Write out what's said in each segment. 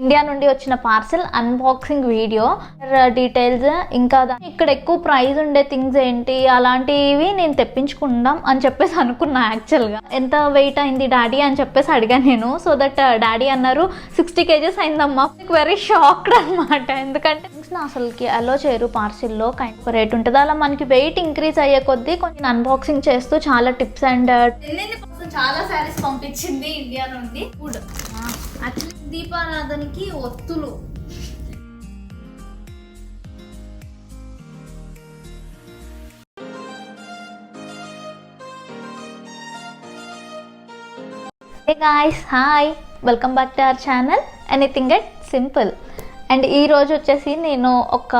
India నుండి వచ్చిన parcel unboxing video details ఇంకా ఇక్కడ ఎక్కువ ప్రైస్ ఉండే థింగ్స్ ఏంటి అలాంటివి నేను తెప్పించుకుందాం అని చెప్పేసి అనుకున్నా. యాక్చువల్గా ఎంత వెయిట్ అయింది డాడీ అని చెప్పేసి అడిగాను నేను. సో దట్ డాడీ అన్నారు 60 kgs అయిందమ్మా. వెరీ షాక్డ్ అనమాట. ఎందుకంటే అసలుకి అలో చేయరు పార్సిల్లో, కైండ్ రేట్ ఉంటుంది. అలా మనకి వెయిట్ ఇంక్రీజ్ అయ్యే కొద్దీ కొంచెం అన్బాక్సింగ్ చేస్తూ చాలా టిప్స్ అండ్ చాలా శారీస్ పంపించింది ఇండియా నుండి. ఫుడ్ యాక్చువల్లీ దీపారాధనకి ఒత్తులు hey guys, hi, welcome back to our channel anything at simple. And ఈరోజు వచ్చేసి నేను ఒక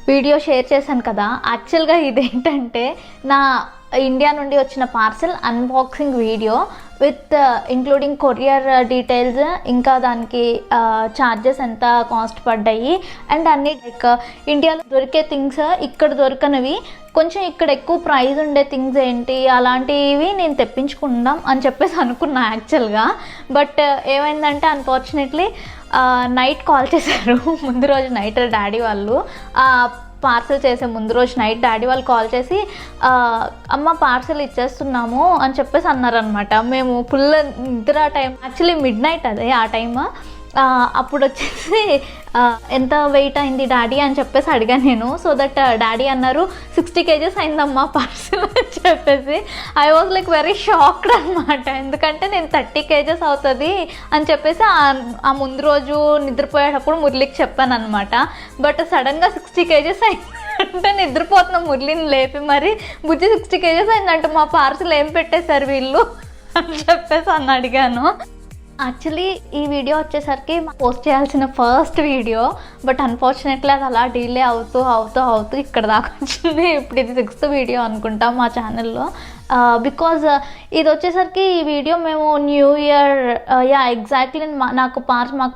వీడియో షేర్ చేశాను కదా. యాక్చువల్గా ఇదేంటంటే నా ఇండియా నుండి వచ్చిన parcel unboxing video with including courier details, ఇంకా దానికి ఛార్జెస్ ఎంత కాస్ట్ పడ్డాయి అండ్ అన్ని లైక్ ఇండియాలో దొరికే థింగ్స్ ఇక్కడ దొరకనివి, కొంచెం ఇక్కడ ఎక్కువ ప్రైస్ ఉండే థింగ్స్ ఏంటి అలాంటివి నేను తెప్పించుకుందాం అని చెప్పేసి అనుకున్నా యాక్చువల్గా. బట్ ఏమైందంటే అన్ఫార్చునేట్లీ నైట్ కాల్ చేశారు. ముందు రోజు నైట్ డాడీ వాళ్ళు పార్సెల్ చేసే ముందు రోజు నైట్ డాడీ వాళ్ళు కాల్ చేసి అమ్మ పార్సెల్ ఇచ్చేస్తున్నాము అని చెప్పేసి అన్నారనమాట. మేము ఫుల్ నిద్ర టైం, యాక్చువల్లీ మిడ్ నైట్ అదే ఆ టైమ్. అప్పుడు వచ్చేసి ఎంత వెయిట్ అయింది డాడీ అని చెప్పేసి అడిగాను నేను. సో దట్ డాడీ అన్నారు 60 kgs అయిందమ్మా పార్సెల్ అని చెప్పేసి. I was like very shocked అనమాట. ఎందుకంటే నేను 30 kgs అవుతుంది అని చెప్పేసి ఆ ముందు రోజు నిద్రపోయేటప్పుడు మురళికి చెప్పాను అనమాట. బట్ సడన్గా 60 kgs అయింది అంటే నిద్రపోతున్న మురళిని లేపి మరి బుజ్జి 60 kgs అయిందంట, మా పార్సెల్ ఏం పెట్టేశారు వీళ్ళు అని చెప్పేసి అడిగాను. యాక్చువల్లీ ఈ వీడియో వచ్చేసరికి పోస్ట్ చేయాల్సిన ఫస్ట్ వీడియో, బట్ అన్ఫార్చునేట్లీ అది అలా డిలే అవుతూ ఇక్కడ దాకా వచ్చింది. ఇప్పుడు ఇది 6th వీడియో అనుకుంటాం మా ఛానల్లో. బికాజ్ ఇది వచ్చేసరికి ఈ వీడియో మేము న్యూ ఇయర్ ఎగ్జాక్ట్లీ మాకు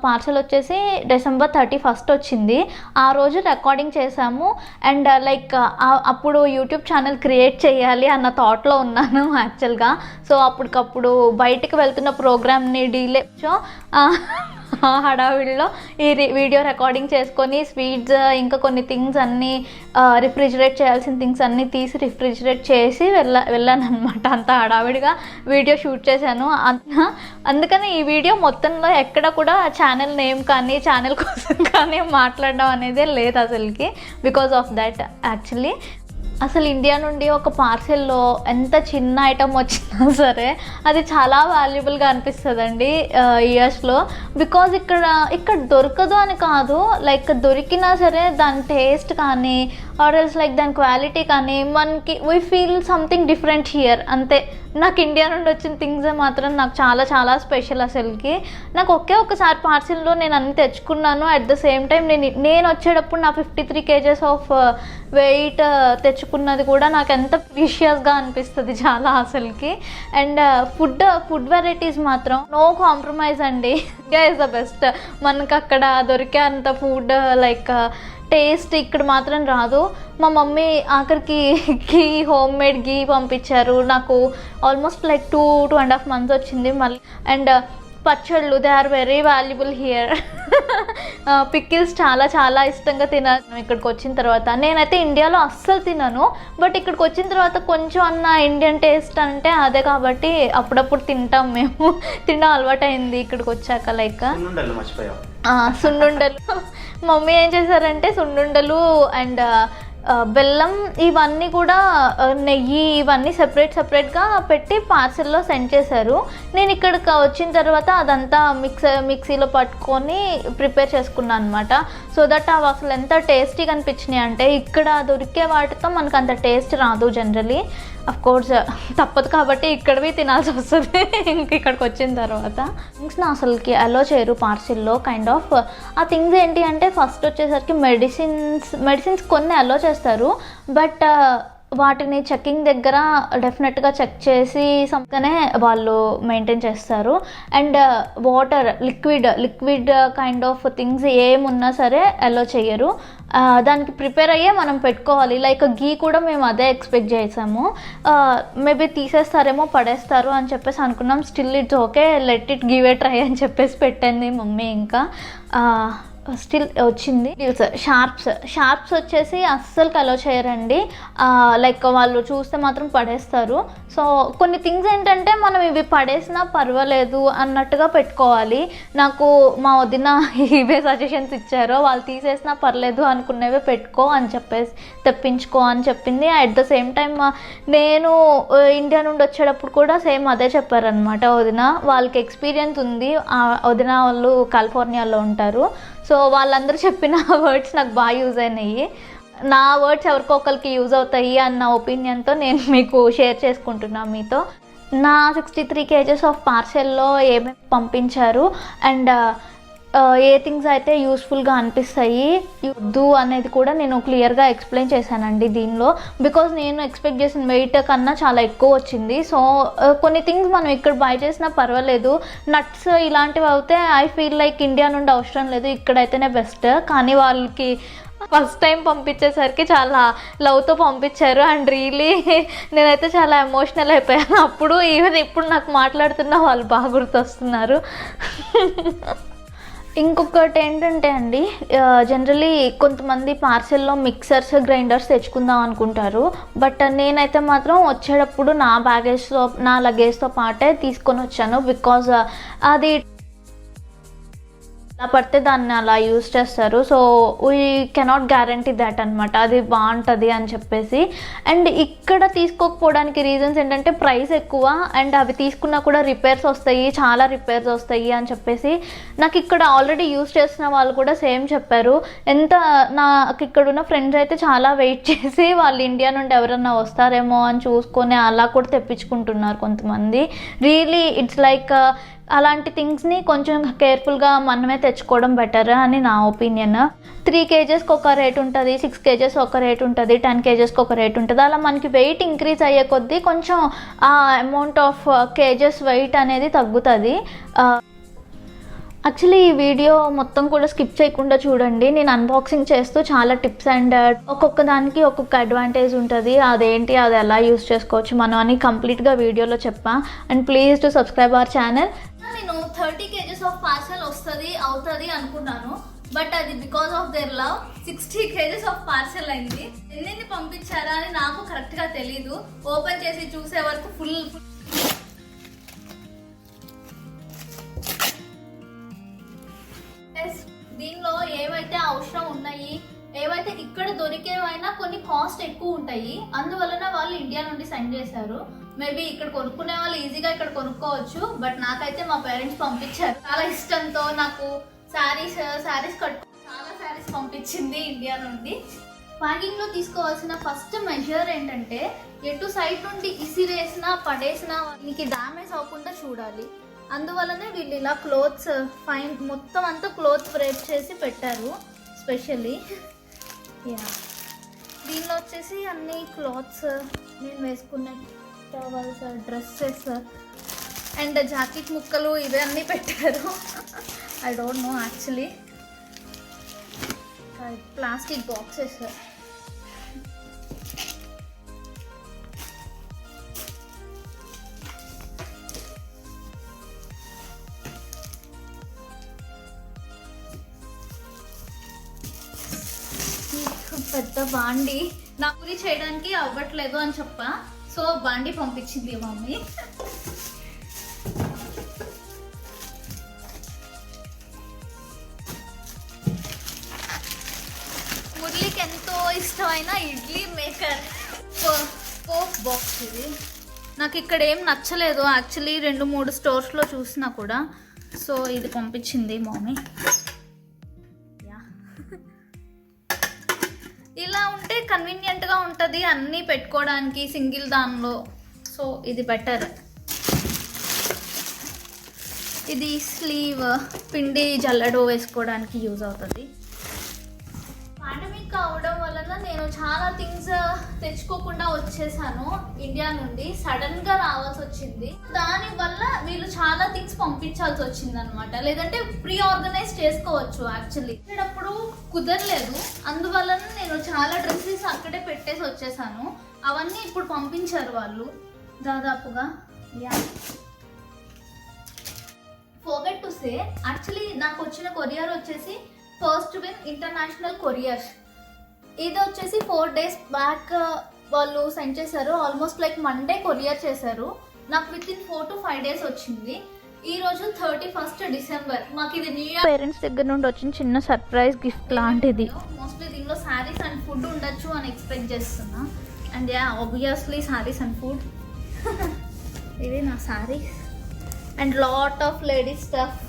పార్సల్ వచ్చేసి December 31st వచ్చింది. ఆ రోజు రికార్డింగ్ చేశాము. అండ్ లైక్ అప్పుడు యూట్యూబ్ ఛానల్ క్రియేట్ చేయాలి అన్న థాట్లో ఉన్నాను యాక్చువల్గా. సో అప్పటికప్పుడు బయటికి వెళ్తున్న ప్రోగ్రామ్ని డీలే హడావిడిలో ఈ వీడియో రికార్డింగ్ చేసుకొని స్వీట్స్ ఇంకా కొన్ని థింగ్స్ అన్నీ రిఫ్రిజిరేట్ చేయాల్సిన థింగ్స్ అన్నీ తీసి రిఫ్రిజిరేట్ చేసి వెళ్ళాను అనమాట. అంత హడావిడిగా వీడియో షూట్ చేశాను. అందుకని ఈ వీడియో మొత్తంలో ఎక్కడ కూడా ఛానల్ నేమ్ కానీ ఛానల్ కోసం కానీ మాట్లాడడం అనేది లేదు అసలుకి. బికాజ్ ఆఫ్ దట్ యాక్చువల్లీ అసలు ఇండియా నుండి ఒక పార్సెల్లో ఎంత చిన్న ఐటమ్ వచ్చినా సరే అది చాలా వాల్యుబుల్గా అనిపిస్తుందండి ఇయర్స్లో. బికాజ్ ఇక్కడ దొరకదు అని కాదు, లైక్ దొరికినా సరే దాని టేస్ట్ కానీ ఆర్ ఎల్స్ లైక్ దాని క్వాలిటీ కానీ మనకి we feel something different here అంతే. నాకు ఇండియా నుండి వచ్చిన థింగ్స్ మాత్రం నాకు చాలా చాలా స్పెషల్. అసలుకి నాకు ఒకసారి పార్సిల్లో నేను అన్ని తెచ్చుకున్నాను. అట్ ద సేమ్ టైం నేను వచ్చేటప్పుడు నా 53 kgs ఆఫ్ వెయిట్ తెచ్చుకున్నది కూడా నాకు ఎంత ప్రీషియస్గా అనిపిస్తుంది చాలా అసలుకి. అండ్ ఫుడ్ వెరైటీస్ మాత్రం నో కాంప్రమైజ్ అండి. India is the best. మనకు అక్కడ దొరికే అంత ఫుడ్ లైక్ టేస్ట్ ఇక్కడ మాత్రం రాదు. మా మమ్మీ ఆఖరికి గీ హోమ్ మేడ్ గీ పంపించారు నాకు. ఆల్మోస్ట్ లైక్ 2.5 months వచ్చింది మళ్ళీ. అండ్ పచ్చళ్ళు they are very valuable here. Pickles చాలా చాలా ఇష్టంగా తినాను ఇక్కడికి వచ్చిన తర్వాత. నేనైతే ఇండియాలో అస్సలు తినను, బట్ ఇక్కడికి వచ్చిన తర్వాత కొంచెం అన్న ఇండియన్ టేస్ట్ అంటే అదే కాబట్టి అప్పుడప్పుడు తింటాం మేము. తినడం అలవాటైంది ఇక్కడికి వచ్చాక. లైక్ సున్నుండలు మమ్మీ ఏం చేశారంటే సున్నుండలు అండ్ బెల్లం ఇవన్నీ కూడా నెయ్యి ఇవన్నీ సెపరేట్గా పెట్టి పార్సెల్లో సెండ్ చేశారు. నేను ఇక్కడికి వచ్చిన తర్వాత అదంతా మిక్సీలో పట్టుకొని ప్రిపేర్ చేసుకున్నాను అనమాట. సో దట్ అవి అసలు ఎంత టేస్టీగా అనిపించినాయి అంటే ఇక్కడ దొరికే వాటితో మనకు అంత టేస్ట్ రాదు జనరలీ. అఫ్ కోర్స్ తప్పదు కాబట్టి ఇక్కడవి తినాల్సి వస్తుంది ఇంక ఇక్కడికి వచ్చిన తర్వాత. థింగ్స్ని అసలుకి అలో చేయరు పార్సిల్లో కైండ్ ఆఫ్. ఆ థింగ్స్ ఏంటి అంటే ఫస్ట్ వచ్చేసరికి మెడిసిన్స్ కొన్ని అలో చేస్తారు, బట్ వాటిని చెక్కింగ్ దగ్గర డెఫినెట్గా చెక్ చేసి సంతనే వాళ్ళు మెయింటైన్ చేస్తారు. And water liquid kind of things ఏమున్నా సరే అలో చేయరు. దానికి ప్రిపేర్ అయ్యే మనం పెట్టుకోవాలి. లైక్ గీ కూడా మేము అదే ఎక్స్పెక్ట్ చేసాము. మేబీ తీసేస్తారేమో, పడేస్తారు అని చెప్పేసి అనుకున్నాం. Still it's okay, let it give a try అని చెప్పేసి పెట్టింది మమ్మీ. ఇంకా స్టిల్ వచ్చింది. షార్ప్స్ వచ్చేసి అస్సలు అలో చేయరండి. లైక్ వాళ్ళు చూస్తే మాత్రం పడేస్తారు. సో కొన్ని థింగ్స్ ఏంటంటే మనం ఇవి పడేసినా పర్వాలేదు అన్నట్టుగా పెట్టుకోవాలి. నాకు మా వదిన ఇవే సజెషన్స్ ఇచ్చారు. వాళ్ళు తీసేసినా పర్లేదు అనుకునేవే పెట్టుకో అని చెప్పేసి తెప్పించుకో అని చెప్పింది. అట్ ద సేమ్ టైం నేను ఇండియా నుండి వచ్చేటప్పుడు కూడా సేమ్ అదే చెప్పారనమాట వదిన. వాళ్ళకి ఎక్స్పీరియన్స్ ఉంది. వదిన వాళ్ళు కాలిఫోర్నియాలో ఉంటారు. సో వాళ్ళందరూ చెప్పిన వర్డ్స్ నాకు బాగా యూజ్ అయినాయి. నా వర్డ్స్ ఎవరికొకరికి యూజ్ అవుతాయి అన్న ఒపీనియన్తో నేను మీకు షేర్ చేసుకుంటున్నాను మీతో. నా 63 kgs ఆఫ్ పార్సెల్లో ఏమేమి పంపించారు అండ్ ఏ థింగ్స్ అయితే యూస్ఫుల్గా అనిపిస్తాయి వద్దు అనేది కూడా నేను క్లియర్గా ఎక్స్ప్లెయిన్ చేశానండి దీనిలో. బికాజ్ నేను ఎక్స్పెక్ట్ చేసిన వెయిట్ కన్నా చాలా ఎక్కువ వచ్చింది. సో కొన్ని థింగ్స్ మనం ఇక్కడ బై చేసినా పర్వాలేదు. నట్స్ ఇలాంటివి అయితే ఐ ఫీల్ లైక్ ఇండియా నుండి అవసరం లేదు, ఇక్కడైతేనే బెస్ట్. కానీ వాళ్ళకి ఫస్ట్ టైం పంపించేసరికి చాలా లవ్తో పంపించారు. అండ్ రియలీ నేనైతే చాలా ఎమోషనల్ అయిపోయాను అప్పుడు. ఈవెన్ ఇప్పుడు నాకు మాట్లాడుతున్న వాళ్ళు బాగా గుర్తొస్తున్నారు. ఇంకొకటి ఏంటంటే అండి, జనరలీ కొంతమంది పార్సెల్లో మిక్సర్స్, గ్రైండర్స్ తెచ్చుకుందాం అనుకుంటారు. బట్ నేనైతే మాత్రం వచ్చేటప్పుడు నా లగేజ్తో పాటే తీసుకొని వచ్చాను. బికాజ్ అది అలా పడితే దాన్ని అలా యూజ్ చేస్తారు. So we cannot guarantee that అనమాట, అది బాగుంటుంది అని చెప్పేసి. అండ్ ఇక్కడ తీసుకోకపోవడానికి రీజన్స్ ఏంటంటే ప్రైస్ ఎక్కువ అండ్ అవి తీసుకున్నా కూడా రిపేర్స్ వస్తాయి, చాలా రిపేర్స్ వస్తాయి అని చెప్పేసి. నాకు ఇక్కడ ఆల్రెడీ యూజ్ చేసిన వాళ్ళు కూడా సేమ్ చెప్పారు. నాకు ఇక్కడ ఉన్న ఫ్రెండ్స్ అయితే చాలా వెయిట్ చేసి వాళ్ళు ఇండియా నుండి ఎవరన్నా వస్తారేమో అని చూసుకొని అలా కూడా తెప్పించుకుంటున్నారు కొంతమంది. రియలీ ఇట్స్ లైక్ అలాంటి థింగ్స్ని కొంచెం కేర్ఫుల్గా మనమే తెచ్చుకోవడం బెటర్ అని నా ఒపీనియన్. 3 kgsకి ఒక రేట్ ఉంటుంది, 6 kgs ఒక రేట్ ఉంటుంది, 10 kgsకి ఒక రేట్ ఉంటుంది. అలా మనకి వెయిట్ ఇంక్రీజ్ అయ్యే కొద్దీ కొంచెం ఆ అమౌంట్ ఆఫ్ కేజెస్ వెయిట్ అనేది తగ్గుతుంది. యాక్చువల్లీ ఈ వీడియో మొత్తం కూడా స్కిప్ చేయకుండా చూడండి. నేను అన్బాక్సింగ్ చేస్తూ చాలా టిప్స్ అండ్ ఒక్కొక్క దానికి ఒక్కొక్క అడ్వాంటేజ్ ఉంటుంది, అదేంటి, అది ఎలా యూస్ చేసుకోవచ్చు మనం అని కంప్లీట్గా వీడియోలో చెప్పా. And please to subscribe our channel. నేను 30 kgs ఆఫ్ పార్సెల్ అవుతుంది అనుకున్నాను. బట్ అది because of their love 60 kgs of parcel అయింది. ఎన్ని పంపించారా అని నాకు కరెక్ట్గా తెలీదు. ఓపెన్ చేసి చూసే వరకు ఫుల్ దీనిలో ఏవైతే అవసరం ఉన్నాయి, ఏవైతే ఇక్కడ దొరికేవైనా కొన్ని కాస్ట్ ఎక్కువ ఉంటాయి. అందువలన వాళ్ళు ఇండియా నుండి సెండ్ చేశారు. మేబీ ఇక్కడ కొనుక్కునే వాళ్ళు ఈజీగా ఇక్కడ కొనుక్కోవచ్చు. బట్ నాకైతే మా పేరెంట్స్ పంపించారు చాలా ఇష్టంతో. నాకు శారీస్ చాలా శారీస్ పంపించింది ఇండియా నుండి. ప్యాకింగ్ లో తీసుకోవాల్సిన ఫస్ట్ మెజర్ ఏంటంటే ఎటు సైడ్ నుండి ఇసిరేసినా పడేసినా దీనికి డ్యామేజ్ అవ్వకుండా చూడాలి. అందువల్లనే వీళ్ళు ఇలా క్లోత్స్ మొత్తం అంతా క్లోత్ రేప్ చేసి పెట్టారు స్పెషల్లీ. దీనిలో వచ్చేసి అన్ని క్లాత్స్, నేను వేసుకునే టవల్స్, డ్రెస్సెస్ అండ్ జాకెట్ ముక్కలు ఇవన్నీ పెట్టారు. I don't know actually. Plastic boxes, పెద్ద బాండి. నా పూరి చేయడానికి అవ్వట్లేదు అని చెప్పా. సో బాండి పంపించింది మమ్మీ. మురళికి ఎంతో ఇష్టమైన ఇడ్లీ మేకర్ పోప్ బాక్స్ ఇది. నాకు ఇక్కడ ఏం నచ్చలేదు యాక్చువల్లీ, 2-3 స్టోర్స్లో చూసినా కూడా. సో ఇది పంపించింది మమ్మీ. ఇలా ఉంటే కన్వీనియంట్గా ఉంటుంది అన్నీ పెట్టుకోవడానికి సింగిల్ దానిలో. సో ఇది బెటర్. ఇది స్లీవ్ పిండి జల్లెడ వేసుకోవడానికి యూజ్ అవుతుంది. పాండమిక్ అవడం వలన నేను చాలా థింగ్స్ తెచ్చుకోకుండా వచ్చేసాను ఇండియా నుండి. సడన్ గా రావాల్సి వచ్చింది. దాని వల్ల వీళ్ళు చాలా థింగ్స్ పంపించాల్సి వచ్చింది అనమాట. లేదంటే ప్రీ ఆర్గనైజ్ చేసుకోవచ్చు యాక్చువల్లీ. అప్పుడు కుదరలేదు. అందువలన నేను చాలా డ్రెస్సెస్ అక్కడే పెట్టేసి వచ్చేసాను. అవన్నీ ఇప్పుడు పంపించారు వాళ్ళు దాదాపుగా. ఫర్గెట్ టు సే, యాక్చువల్లీ నాకు వచ్చిన కొరియర్ వచ్చేసి ఫస్ట్ విన్ ఇంటర్నేషనల్ కొరియర్. ఇది వచ్చేసి 4 days బ్యాక్ వాళ్ళు సెండ్ చేశారు. ఆల్మోస్ట్ లైక్ మండే కొరియర్ చేశారు. నాకు విత్ ఇన్ 4 to 5 days వచ్చింది. ఈ రోజు 31st December. మాకు ఇది న్యూ ఇయర్ పేరెంట్స్ దగ్గర నుండి వచ్చిన చిన్న సర్ప్రైజ్ గిఫ్ట్ లాంటిది. మోస్ట్లీ దీనిలో శారీస్ అండ్ ఫుడ్ ఉండొచ్చు అని ఎక్స్పెక్ట్ చేస్తున్నా. And obviously saris and food. ఇది నా saris and lot of ladies stuff,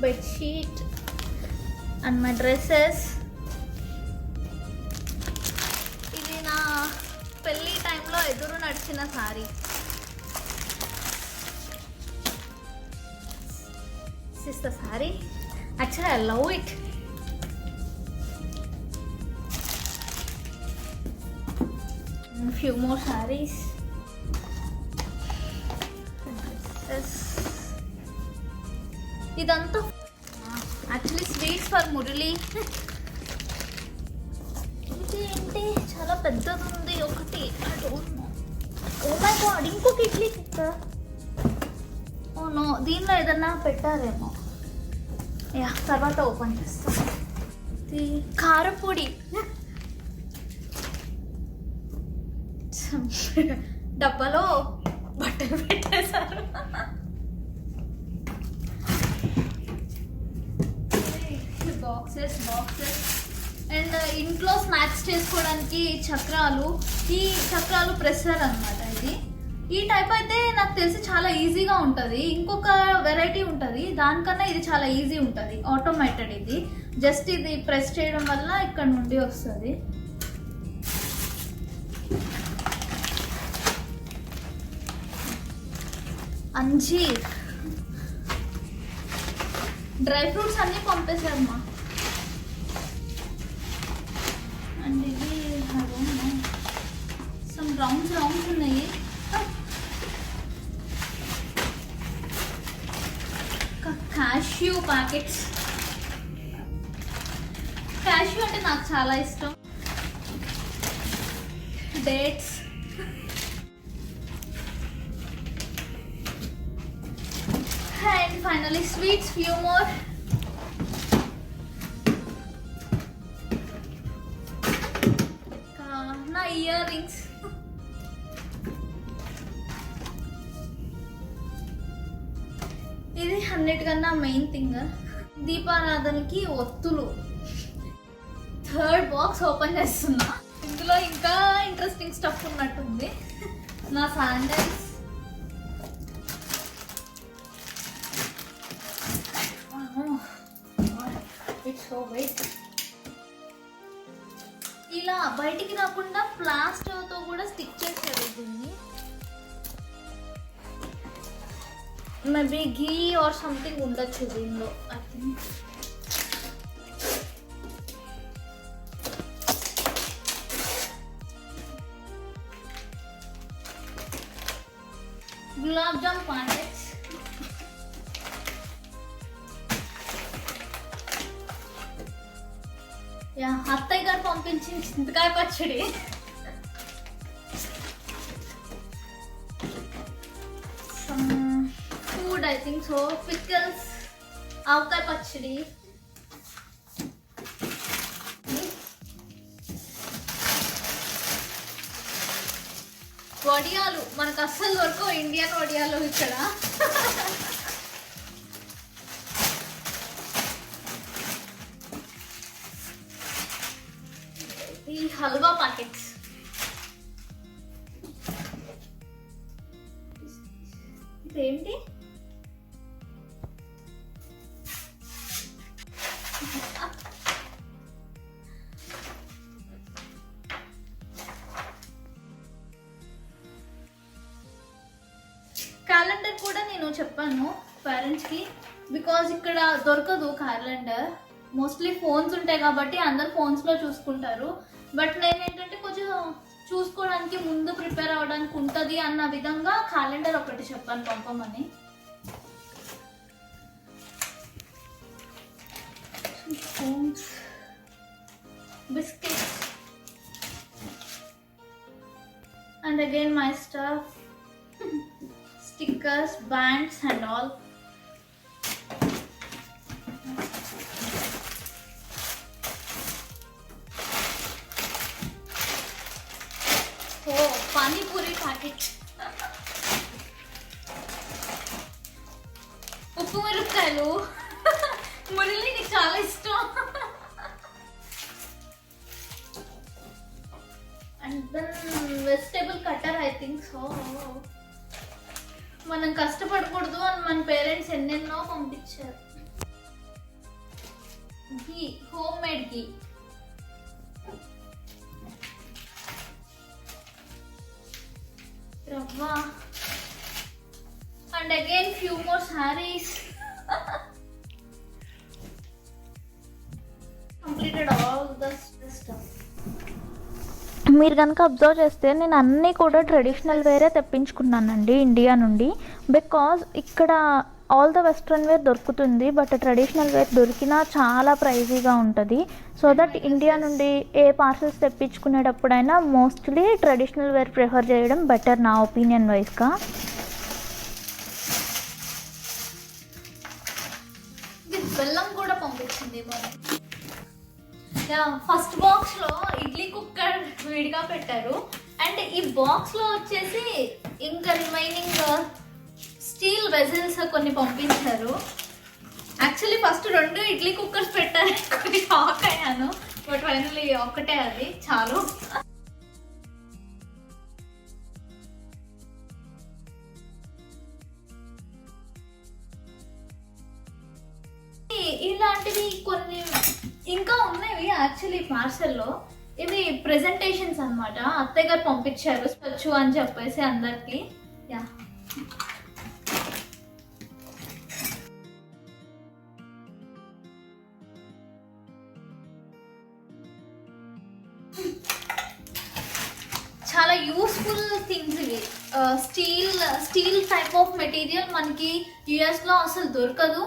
bedsheet and my dresses. ఇది నా పెళ్ళి టైంలో ఎదురు నడిచిన sorry. This is the saree. Actually, I love it. And a few more sarees. ఇదంతా యాక్చువల్లీ స్వీట్స్ ఫర్ మురళి. ఇది ఏంటి చాలా పెద్దది ఉంది ఒకటి. ఓ మై గాడ్, ఇంకొక ఇడ్లీ తిక్క. ఓ నో, దీనిలో ఏదన్నా పెట్టారేమో. తర్వాత ఓపెన్ చేస్తాం. ఇది కారపొడి. డబ్బాలో బట్టలు పెట్టేశారు. బాక్సెస్ అండ్ ఇంట్లో స్నాక్స్ చేసుకోవడానికి చక్రాలు. ఈ చక్రాలు ప్రెషర్ అనమాట. ఇది ఈ టైప్ అయితే నాకు తెలిసి చాలా ఈజీగా ఉంటుంది. ఇంకొక వెరైటీ ఉంటుంది, దానికన్నా ఇది చాలా ఈజీ ఉంటుంది. ఆటోమేటెడ్. ఇది జస్ట్ ఇది ప్రెస్ చేయడం వల్ల ఇక్కడ నుండి వస్తుంది. అంజీర్ డ్రై ఫ్రూట్స్ అన్నీ పంపేశారమ్మా. అండ్ ఇది సమ్ రౌండ్స్ ఉన్నాయి. Cashew packets. క్యాష్యూ అంటే నాకు చాలా ఇష్టం. Dates. And finally sweets, few more. Na earrings. ఇది అన్నిటికన్నా మెయిన్ థింగ్, దీపారాధనకి ఒత్తులు. 3rd బాక్స్ ఓపెన్ చేస్తున్నా. ఇందులో ఇంకా ఇంట్రెస్టింగ్ స్టఫ్ ఉన్నట్టుంది. నా శాండల్స్. ఇలా బయటికి రాకుండా ప్లాస్టర్తో కూడా స్టిక్ చేసేది దీన్ని. మేబీ ఘీ ఆర్ సంథింగ్ ఉండొచ్చు దీనిలో. I think gulab jam packets. అత్తయ్య గారు పంపించిన చింతకాయ పచ్చడి. Food I think so. Pickles, ఆవకాయ పచ్చడి. వడియాలు మనకు అస్సలు దొరకవు, ఇండియన్ వడియాలు ఇక్కడ. ఈ హల్వా ప్యాకెట్స్. ఇదేంటి? క్యాలెండర్ కూడా నేను చెప్పాను పేరెంట్స్కి, బికాజ్ ఇక్కడ దొరకదు క్యాలెండర్. మోస్ట్లీ ఫోన్స్ ఉంటాయి కాబట్టి అందరు ఫోన్స్లో చూసుకుంటారు. బట్ నేను ఏంటంటే కొంచెం చూసుకోవడానికి ముందు ప్రిపేర్ అవ్వడానికి ఉంటుంది అన్న విధంగా క్యాలెండర్ ఒకటి చెప్పాను పంపమని. Biscuits and again my stuff, stickers, bands and all. Oh, pani puri packet. ఉప్పు మిరపకాయలు మురళి నీకు చాలా ఇష్టం. And then vegetable cutter I think so. మనం కష్టపడకూడదు అని మన పేరెంట్స్ ఎన్నెన్నో పంపించారు. Ghee, home made ghee. రవ్వ. And again few more sarees. Completed all the stuff. మీరు కనుక అబ్జర్వ్ చేస్తే నేను అన్నీ కూడా ట్రెడిషనల్ వేరే తెప్పించుకున్నానండి ఇండియా నుండి. బికాజ్ ఇక్కడ ఆల్ ద వెస్ట్రన్ వేర్ దొరుకుతుంది, బట్ ట్రెడిషనల్ వేర్ దొరికినా చాలా ప్రైజీగా ఉంటుంది. సో దట్ ఇండియా నుండి ఏ పార్సల్స్ తెప్పించుకునేటప్పుడైనా మోస్ట్లీ ట్రెడిషనల్ వేర్ ప్రిఫర్ చేయడం బెటర్ నా ఒపీనియన్ వైజ్గా. బెల్లం కూడా పంపించింది. ఫస్ట్ బాక్స్ లో ఇడ్లీ కుక్కర్ విడిగా పెట్టారు. అండ్ ఈ బాక్స్ లో వచ్చేసి ఇంకా రిమైనింగ్ స్టీల్ వెజల్స్ కొన్ని పంపించారు. యాక్చువల్లీ ఫస్ట్ 2 ఇడ్లీ కుక్కర్స్ పెట్టారు, కొన్ని షాక్ అయ్యాను. బట్ ఫైనల్లీ ఒక్కటే, అది చాలు. ఇలాంటివి కొన్ని ఇంకా ఉన్నాయి యాక్చువల్లీ పార్సల్లో. ఇవి ప్రెజెంటేషన్స్ అన్నమాట. అత్తయ్య గారు పంపించారు వచ్చు అని చెప్పేసి అందరికి. యా, చాలా యూస్ఫుల్ థింగ్స్ ఇవి. స్టీల్ టైప్ ఆఫ్ మెటీరియల్ మనకి యుఎస్లో అసలు దొరకదు.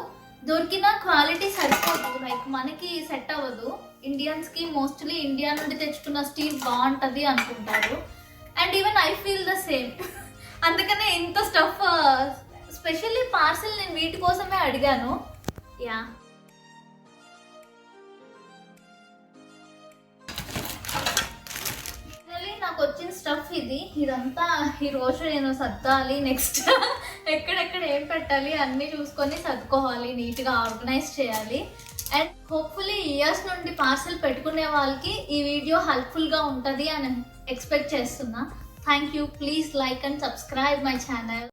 దొరికిన క్వాలిటీ సరిపోదు, లైక్ మనకి సెట్ అవ్వదు. ఇండియన్స్కి మోస్ట్లీ ఇండియా నుండి తెచ్చుకున్న స్టీల్ బాగుంటుంది అనుకుంటారు. And even I feel the same. అందుకనే ఇంత స్టఫ్ స్పెషల్లీ పార్సల్ నేను వీటి కోసమే అడిగాను. యా, నాకు వచ్చిన స్టఫ్ ఇదంతా ఈ రోజు నేను సర్దాలి. నెక్స్ట్ ఎక్కడెక్కడ ఏం పెట్టాలి అన్నీ చూసుకొని సర్దుకోవాలి, నీట్గా ఆర్గనైజ్ చేయాలి. అండ్ హోప్ఫుల్లీ ఇయర్స్ నుండి పార్సల్ పెట్టుకునే వాళ్ళకి ఈ వీడియో హెల్ప్ఫుల్గా ఉంటుంది అని ఎక్స్పెక్ట్ చేస్తున్నా. Thank you. Please like and subscribe my channel.